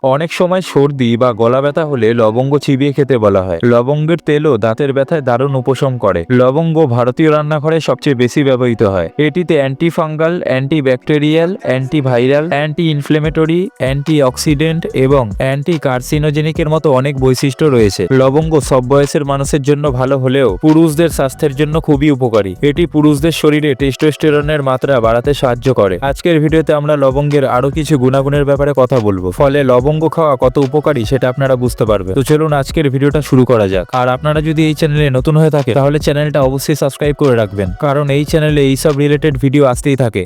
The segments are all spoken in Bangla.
অনেক সময় সর্দি বা গলা ব্যথা হলে লবঙ্গ চিবিয়ে খেতে বলা হয়। লবঙ্গের তেলও দাঁতের ব্যথায় দারুণ উপশম করে। লবঙ্গ ভারতীয় রান্নাঘরে সবচেয়ে বেশি ব্যবহৃত হয়। এটিতে anti fungal, anti bacterial, anti viral, anti inflammatory, anti oxidant এবং অ্যান্টি কার্সিনোজেনিকের মতো অনেক বৈশিষ্ট্য রয়েছে। লবঙ্গ সব বয়সের মানুষের জন্য ভালো হলেও পুরুষদের স্বাস্থ্যের জন্য খুবই উপকারী। এটি পুরুষদের শরীরে টেস্টোস্টেরনের মাত্রা বাড়াতে সাহায্য করে। আজকের ভিডিওতে আমরা লবঙ্গের আরো কিছু গুণাগুণের ব্যাপারে কথা বলবো, ফলে লবঙ্গ খাওয়া কত উপকারী সেটা আপনারা বুঝতে পারবেন। তো চলুন আজকের ভিডিওটা শুরু করা যাক। আর আপনারা যদি এই চ্যানেলে নতুন হয়ে থাকে তাহলে চ্যানেলটা অবশ্যই সাবস্ক্রাইব করে রাখবেন, কারণ এই চ্যানেলে এইসব রিলেটেড ভিডিও আসতেই থাকে।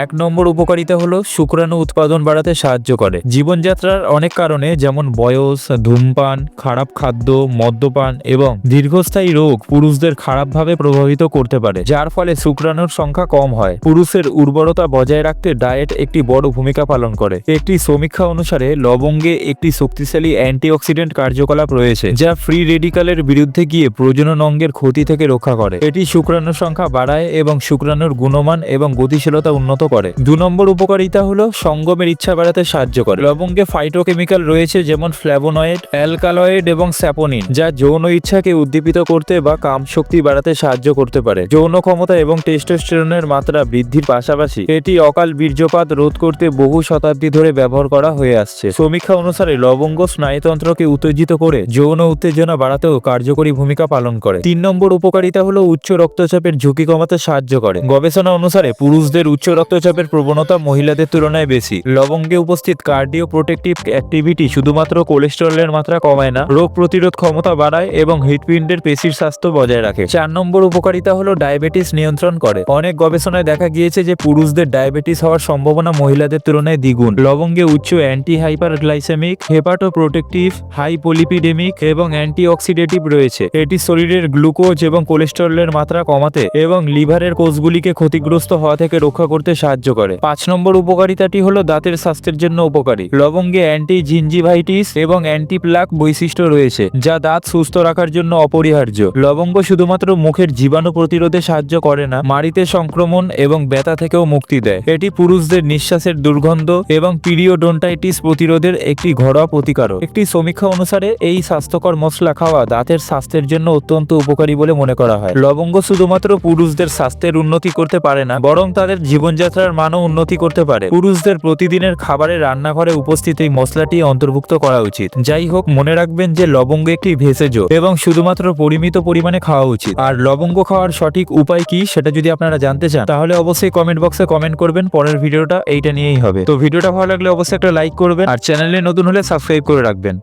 1 নম্বর উপকারিতা হলো শুক্রাণু উৎপাদন বাড়াতে সাহায্য করে। জীবনযাত্রার অনেক কারণে, যেমন বয়স, ধূমপান, খারাপ খাদ্য, মদ্যপান এবং দীর্ঘস্থায়ী রোগ পুরুষদের খারাপভাবে প্রভাবিত করতে পারে, যার ফলে শুক্রাণুর সংখ্যা কম হয়। পুরুষের উর্বরতা বজায় রাখতে ডায়েট একটি বড় ভূমিকা পালন করে। একটি সমীক্ষা অনুসারে লবঙ্গে একটি শক্তিশালী অ্যান্টিঅক্সিডেন্ট কার্যকলাপ রয়েছে, যা ফ্রি রেডিকালের বিরুদ্ধে গিয়ে প্রজনন অঙ্গের ক্ষতি থেকে রক্ষা করে। এটি শুক্রাণুর সংখ্যা বাড়ায় এবং শুক্রাণুর গুণমান এবং গতিশীলতা উন্নত করে। 2 নম্বর উপকারিতা হলো সঙ্গমের ইচ্ছা বাড়াতে সাহায্য করে। লবঙ্গে ফাইটোকেমিক্যাল রয়েছে, যেমন ফ্ল্যাভোনয়েড, অ্যালকালয়েড এবং স্যাপোনিন, যা যৌন ইচ্ছাকে উদ্দীপিত করতে বা কাম শক্তি বাড়াতে সাহায্য করতে পারে। যৌন ক্ষমতা এবং টেস্টোস্টেরনের মাত্রা বৃদ্ধির পাশাপাশি এটি অকাল বীর্যপাত রোধ করতে বহু শতাব্দী ধরে ব্যবহার করা হয়ে আসছে। সমীক্ষা অনুসারে লবঙ্গ স্নায়ুতন্ত্রকে উত্তেজিত করে যৌন উত্তেজনা বাড়াতেও কার্যকরী ভূমিকা পালন করে। 3 নম্বর উপকারিতা হলো উচ্চ রক্তচাপের ঝুঁকি কমাতে সাহায্য করে। গবেষণা অনুসারে পুরুষদের উচ্চ রক্তচাপের প্রবণতা মহিলাদের তুলনায় বেশি। লবঙ্গে উপস্থিত কার্ডিও প্রোটেক্টিভ অ্যাক্টিভিটি শুধুমাত্র কোলেস্টেরলের মাত্রা কমায় না, রোগ প্রতিরোধ ক্ষমতা বাড়ায় এবং হৃৎপিণ্ডের পেশির স্বাস্থ্য বজায় রাখে। 4 নম্বর উপকারিতা হলো ডায়াবেটিস নিয়ন্ত্রণ করে। অনেক গবেষণায় দেখা গিয়েছে যে পুরুষদের ডায়াবেটিস হওয়ার সম্ভাবনা মহিলাদের তুলনায় দ্বিগুণ। লবঙ্গে উচ্চ anti hyperglycaemic, hepato protective, hypolipidemic এবং অ্যান্টি অক্সিডেটিভ রয়েছে। এটি শরীরের গ্লুকোজ এবং কোলেস্টেরলের মাত্রা কমাতে এবং লিভারের কোষগুলিকে ক্ষতিগ্রস্ত হওয়া থেকে রক্ষা করতে সাহায্য করে। 5 নম্বর উপকারিতাটি হলো দাঁতের স্বাস্থ্যের জন্য উপকারী। লবঙ্গে অ্যান্টি জিঞ্জিভাইটিস এবং অ্যান্টি প্লাক বৈশিষ্ট্য রয়েছে, যা দাঁত সুস্থ রাখার জন্য অপরিহার্য। লবঙ্গ শুধুমাত্র মুখের জীবাণু প্রতিরোধে সাহায্য করে না, মাড়িতে সংক্রমণ এবং ব্যথা থেকেও মুক্তি দেয়। এটি পুরুষদের নিঃশ্বাসের দুর্গন্ধ এবং পিরিওডন্টাইটিস প্রতিরোধের একটি ঘরোয়া প্রতিকারক। একটি সমীক্ষা অনুসারে এই স্বাস্থ্যকর মশলা খাওয়া দাঁতের স্বাস্থ্যের জন্য অত্যন্ত উপকারী বলে মনে করা হয়। লবঙ্গ শুধুমাত্র পুরুষদের স্বাস্থ্যের উন্নতি করতে পারে না, বরং তাদের জীবনযাত্রার মানও উন্নতি করতে পারে। পুরুষদের প্রতিদিনের খাবারে রান্নাঘরে উপস্থিত এই মশলাটি অন্তর্ভুক্ত করা উচিত। যাই হোক, মনে রাখবেন যে লবঙ্গ একটি ভেষজ এবং শুধুমাত্র পরিমিত পরিমাণে খাওয়া উচিত। আর লবঙ্গ খাওয়ার সঠিক উপায় কি সেটা যদি আপনারা জানতে চান তাহলে অবশ্যই কমেন্ট বক্সে কমেন্ট করবেন। পরের ভিডিওটা এইটা নিয়েই হবে। তো ভিডিওটা ভালো লাগলে অবশ্যই একটা লাইক করবেন, আর চ্যানেলে নতুন হলে সাবস্ক্রাইব করে রাখবেন।